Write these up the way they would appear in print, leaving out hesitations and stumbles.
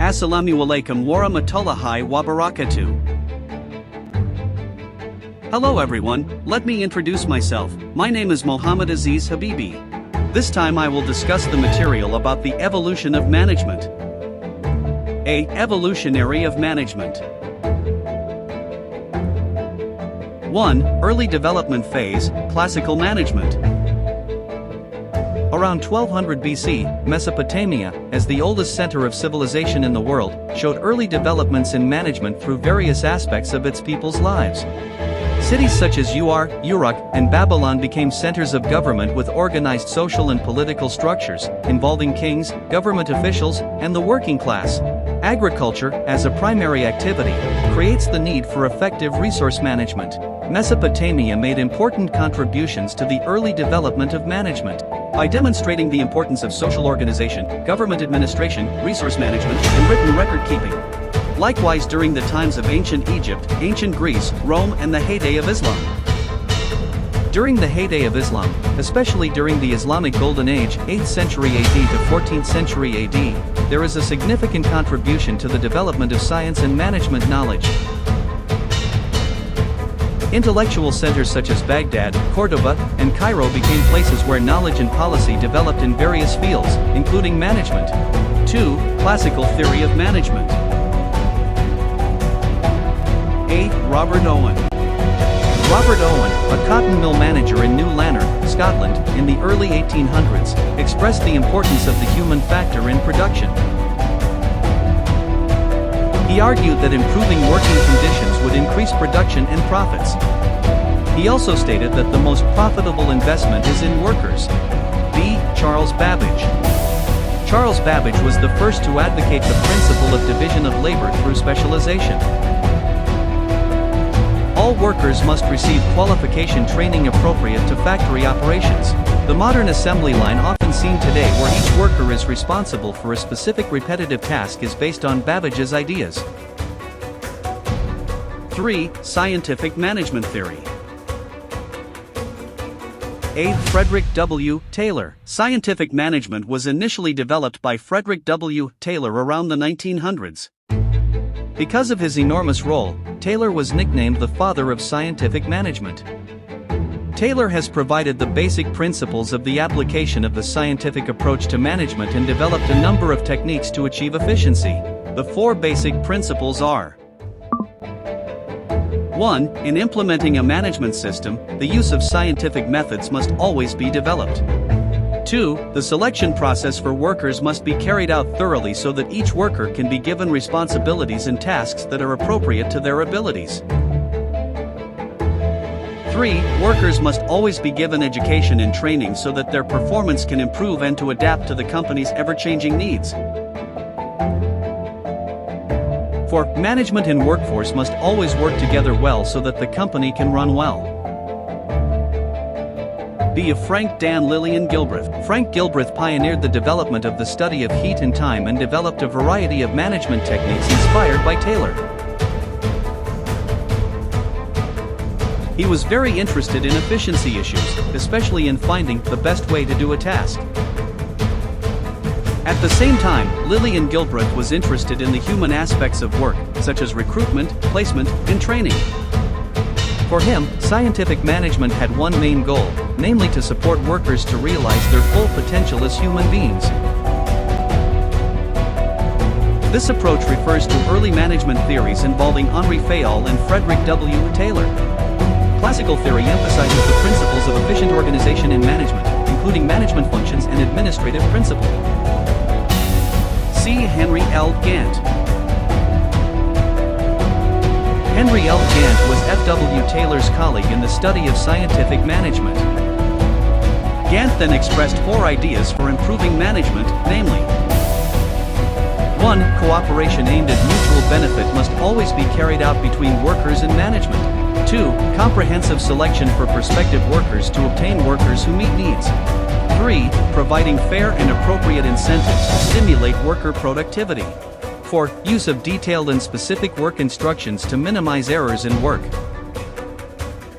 Assalamualaikum warahmatullahi wabarakatuh. Hello everyone, let me introduce myself. My name is Mohamad Aziz Habibie. This time I will discuss the material about the evolution of management. A. Evolutionary of management. 1. Early development phase, classical management. Around 1200 BC, Mesopotamia, as the oldest center of civilization in the world, showed early developments in management through various aspects of its people's lives. Cities such as Uruk, and Babylon became centers of government with organized social and political structures, involving kings, government officials, and the working class. Agriculture, as a primary activity, creates the need for effective resource management. Mesopotamia made important contributions to the early development of management by demonstrating the importance of social organization, government administration, resource management, and written record keeping. Likewise, during the times of ancient Egypt, ancient Greece, Rome, and the heyday of Islam. During the heyday of Islam, especially during the Islamic Golden Age, 8th century AD to 14th century AD, there is a significant contribution to the development of science and management knowledge. Intellectual centers such as Baghdad, Cordoba, and Cairo became places where knowledge and policy developed in various fields, including management. 2. Classical theory of management. A. Robert Owen. Robert Owen, a cotton mill manager in New Lanark, Scotland, in the early 1800s, expressed the importance of the human factor in production. He argued that improving working conditions would increase production and profits. He also stated that the most profitable investment is in workers. B. Charles Babbage. Charles Babbage was the first to advocate the principle of division of labor through specialization. All workers must receive qualification training appropriate to factory operations. The modern assembly line often seen today where each worker is responsible for a specific repetitive task is based on Babbage's ideas. 3. Scientific management theory. A. Frederick W. Taylor. Scientific management was initially developed by Frederick W. Taylor around the 1900s. Because of his enormous role, Taylor was nicknamed the father of scientific management. Taylor has provided the basic principles of the application of the scientific approach to management and developed a number of techniques to achieve efficiency. The 4 basic principles are: 1. In implementing a management system, the use of scientific methods must always be developed. 2. The selection process for workers must be carried out thoroughly so that each worker can be given responsibilities and tasks that are appropriate to their abilities. 3. Workers must always be given education and training so that their performance can improve and to adapt to the company's ever-changing needs. 4. Management and workforce must always work together well so that the company can run well. B. Of Frank Dan Lillian Gilbreth. Frank Gilbreth pioneered the development of the study of heat and time and developed a variety of management techniques inspired by Taylor. He was very interested in efficiency issues, especially in finding the best way to do a task. At the same time, Lillian Gilbreth was interested in the human aspects of work, such as recruitment, placement, and training. For him, scientific management had one main goal, namely to support workers to realize their full potential as human beings. This approach refers to early management theories involving Henri Fayol and Frederick W. Taylor. Classical theory emphasizes the principles of efficient organization in management, including management functions and administrative principle. C. Henry L. Gantt. Henry L. Gantt was F. W. Taylor's colleague in the study of scientific management. Gantt then expressed 4 ideas for improving management, namely: 1. Cooperation aimed at mutual benefit must always be carried out between workers and management. 2. Comprehensive selection for prospective workers to obtain workers who meet needs. 3. Providing fair and appropriate incentives to stimulate worker productivity. 4. Use of detailed and specific work instructions to minimize errors in work.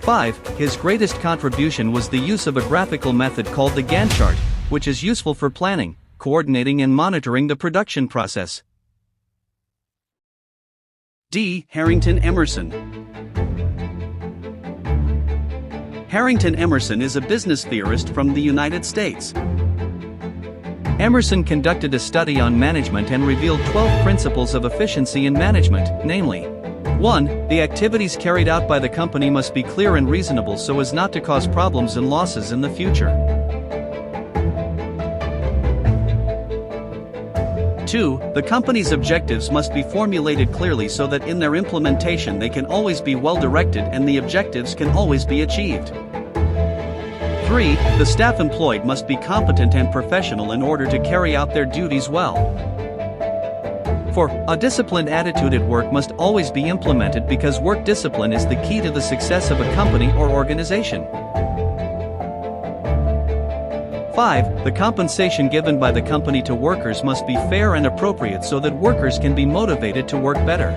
5. His greatest contribution was the use of a graphical method called the Gantt chart, which is useful for planning, coordinating and monitoring the production process. D. Harrington Emerson. Harrington Emerson is a business theorist from the United States. Emerson conducted a study on management and revealed 12 principles of efficiency in management, namely: 1. The activities carried out by the company must be clear and reasonable so as not to cause problems and losses in the future. 2. The company's objectives must be formulated clearly so that in their implementation they can always be well directed and the objectives can always be achieved. 3. The staff employed must be competent and professional in order to carry out their duties well. 4. A disciplined attitude at work must always be implemented because work discipline is the key to the success of a company or organization. 5. The compensation given by the company to workers must be fair and appropriate so that workers can be motivated to work better.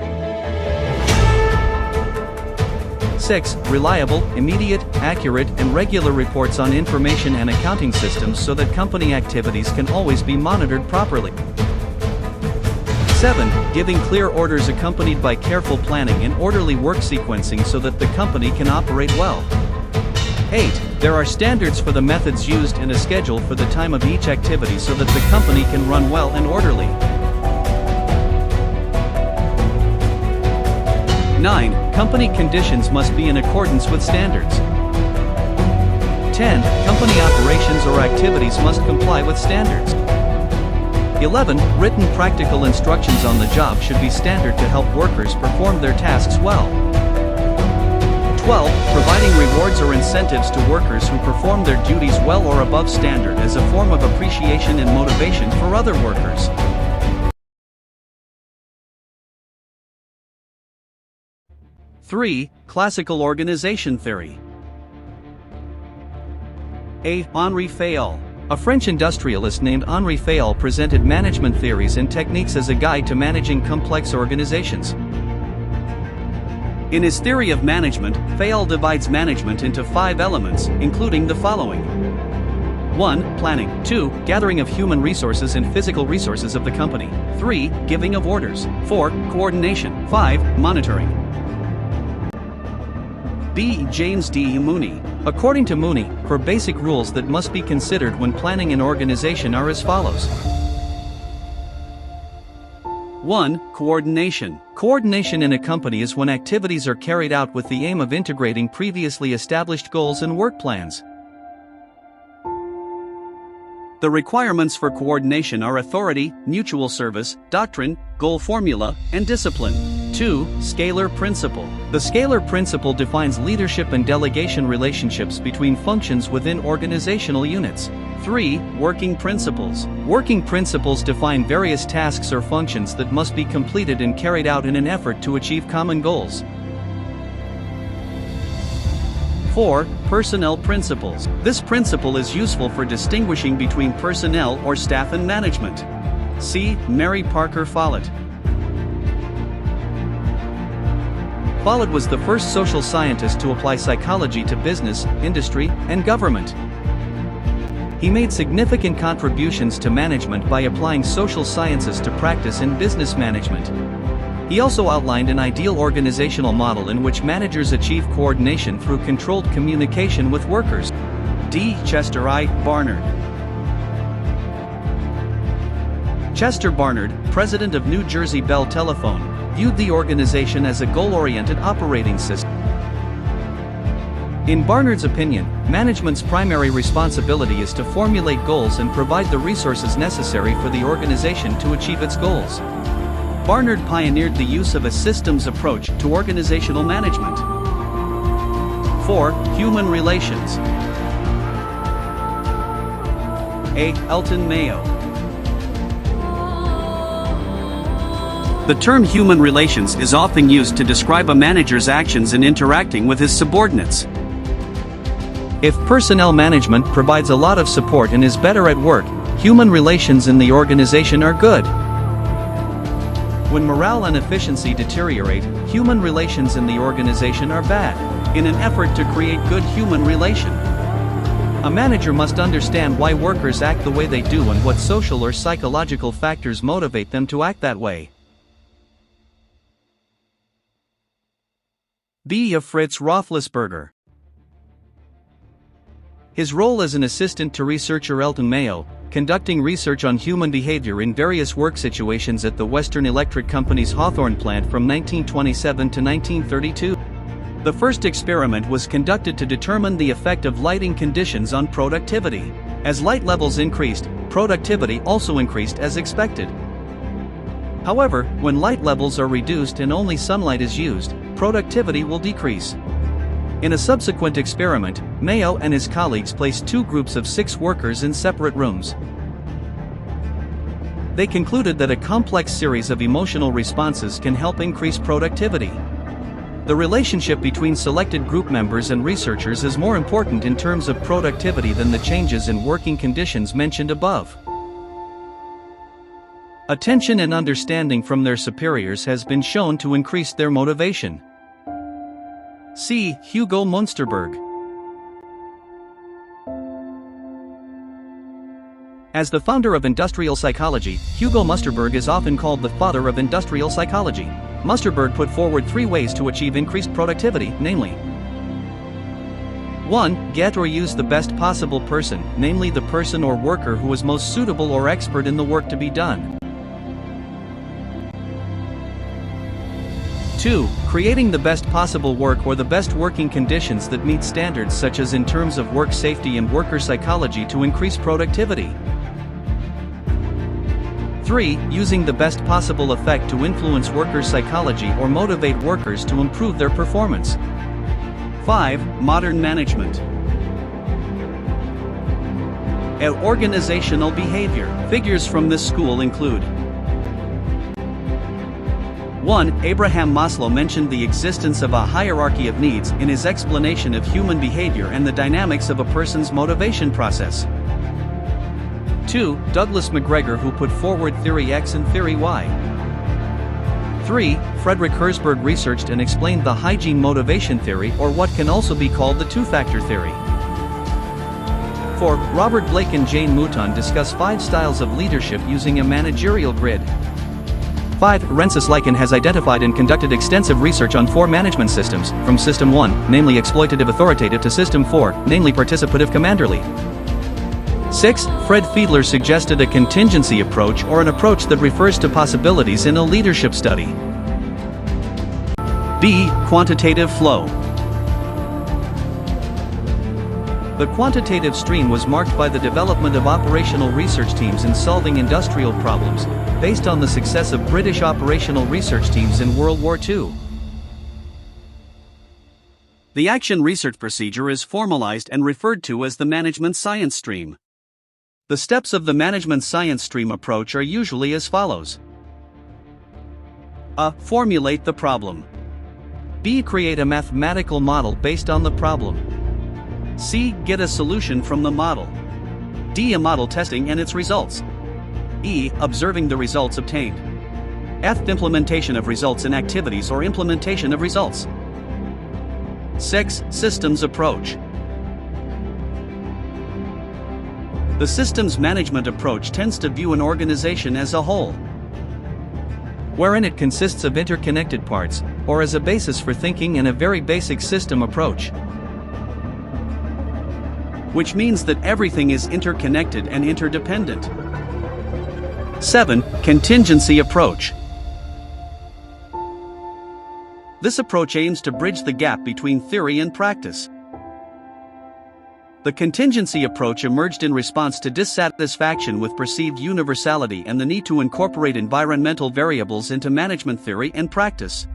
6. Reliable, immediate, accurate, and regular reports on information and accounting systems so that company activities can always be monitored properly. 7. Giving clear orders accompanied by careful planning and orderly work sequencing so that the company can operate well. 8. There are standards for the methods used and a schedule for the time of each activity so that the company can run well and orderly. 9. Company conditions must be in accordance with standards. 10. Company operations or activities must comply with standards. 11. Written practical instructions on the job should be standard to help workers perform their tasks well. 12. Providing rewards or incentives to workers who perform their duties well or above standard as a form of appreciation and motivation for other workers. 3. Classical organization theory. A. Henri Fayol. A French industrialist named Henri Fayol presented management theories and techniques as a guide to managing complex organizations. In his theory of management, Fayol divides management into 5 elements, including the following: 1. Planning. 2. Gathering of human resources and physical resources of the company. 3. Giving of orders. 4. Coordination. 5. Monitoring. B. James D. Mooney. According to Mooney, for basic rules that must be considered when planning an organization are as follows. 1. Coordination. Coordination in a company is when activities are carried out with the aim of integrating previously established goals and work plans. The requirements for coordination are authority, mutual service, doctrine, goal formula, and discipline. 2. Scalar principle. The scalar principle defines leadership and delegation relationships between functions within organizational units. 3. Working principles. Working principles define various tasks or functions that must be completed and carried out in an effort to achieve common goals. 4. Personnel principles. This principle is useful for distinguishing between personnel or staff and management. See Mary Parker Follett. Follett was the first social scientist to apply psychology to business, industry, and government. He made significant contributions to management by applying social sciences to practice in business management. He also outlined an ideal organizational model in which managers achieve coordination through controlled communication with workers. D. Chester I. Barnard. Chester Barnard, president of New Jersey Bell Telephone, viewed the organization as a goal-oriented operating system. In Barnard's opinion, management's primary responsibility is to formulate goals and provide the resources necessary for the organization to achieve its goals. Barnard pioneered the use of a systems approach to organizational management. 4. Human relations. A. Elton Mayo. The term human relations is often used to describe a manager's actions in interacting with his subordinates. If personnel management provides a lot of support and is better at work, human relations in the organization are good. When morale and efficiency deteriorate, human relations in the organization are bad. In an effort to create good human relation, a manager must understand why workers act the way they do and what social or psychological factors motivate them to act that way. B. A Fritz Roethlisberger. His role as an assistant to researcher Elton Mayo, conducting research on human behavior in various work situations at the Western Electric Company's Hawthorne plant from 1927 to 1932. The first experiment was conducted to determine the effect of lighting conditions on productivity. As light levels increased, productivity also increased as expected. However, when light levels are reduced and only sunlight is used, productivity will decrease. In a subsequent experiment, Mayo and his colleagues placed two groups of 6 workers in separate rooms. They concluded that a complex series of emotional responses can help increase productivity. The relationship between selected group members and researchers is more important in terms of productivity than the changes in working conditions mentioned above. Attention and understanding from their superiors has been shown to increase their motivation. C. Hugo Munsterberg. As the founder of industrial psychology, Hugo Munsterberg is often called the father of industrial psychology. Munsterberg put forward 3 ways to achieve increased productivity, namely 1. Get or use the best possible person, namely the person or worker who is most suitable or expert in the work to be done. 2. Creating the best possible work or the best working conditions that meet standards such as in terms of work safety and worker psychology to increase productivity. 3. Using the best possible effect to influence worker psychology or motivate workers to improve their performance. 5. Modern management. Organizational behavior. Figures from this school include 1. Abraham Maslow mentioned the existence of a hierarchy of needs in his explanation of human behavior and the dynamics of a person's motivation process. 2. Douglas McGregor, who put forward Theory X and Theory Y. 3. Frederick Herzberg researched and explained the hygiene motivation theory, or what can also be called the 2-factor theory. 4. Robert Blake and Jane Mouton discuss 5 styles of leadership using a managerial grid. 5. Rensis Lycan has identified and conducted extensive research on 4 management systems, from System 1, namely exploitative authoritative, to System 4, namely participative commanderly. 6. Fred Fiedler suggested a contingency approach, or an approach that refers to possibilities in a leadership study. B. Quantitative flow. The quantitative stream was marked by the development of operational research teams in solving industrial problems, based on the success of British operational research teams in World War II. The action research procedure is formalized and referred to as the management science stream. The steps of the management science stream approach are usually as follows. A. Formulate the problem. B. Create a mathematical model based on the problem. C. Get a solution from the model. D. A model testing and its results. E. Observing the results obtained. F. Implementation of results in activities or implementation of results. 6. Systems approach. The systems management approach tends to view an organization as a whole, wherein it consists of interconnected parts, or as a basis for thinking in a very basic system approach, which means that everything is interconnected and interdependent. 7. Contingency approach. This approach aims to bridge the gap between theory and practice. The contingency approach emerged in response to dissatisfaction with perceived universality and the need to incorporate environmental variables into management theory and practice.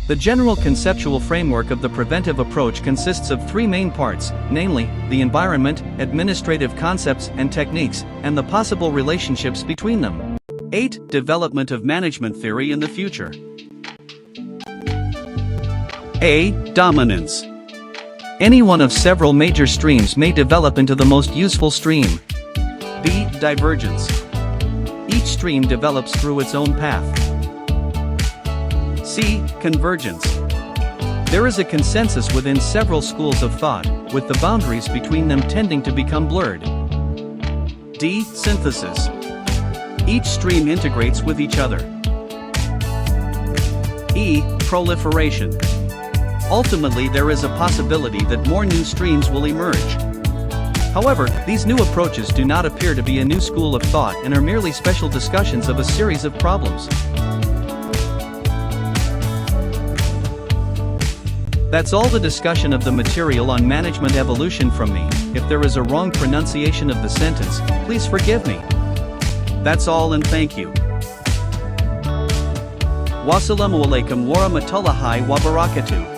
The general conceptual framework of the preventive approach consists of 3 main parts, namely, the environment, administrative concepts and techniques, and the possible relationships between them. 8. Development of management theory in the future. A. Dominance. Any one of several major streams may develop into the most useful stream. B. Divergence. Each stream develops through its own path. C. Convergence. There is a consensus within several schools of thought, with the boundaries between them tending to become blurred. D. Synthesis. Each stream integrates with each other. E. Proliferation. Ultimately, there is a possibility that more new streams will emerge. However, these new approaches do not appear to be a new school of thought and are merely special discussions of a series of problems. That's all the discussion of the material on management evolution from me. If there is a wrong pronunciation of the sentence, please forgive me. That's all and thank you. Wassalamu'alaikum warahmatullahi wabarakatuh.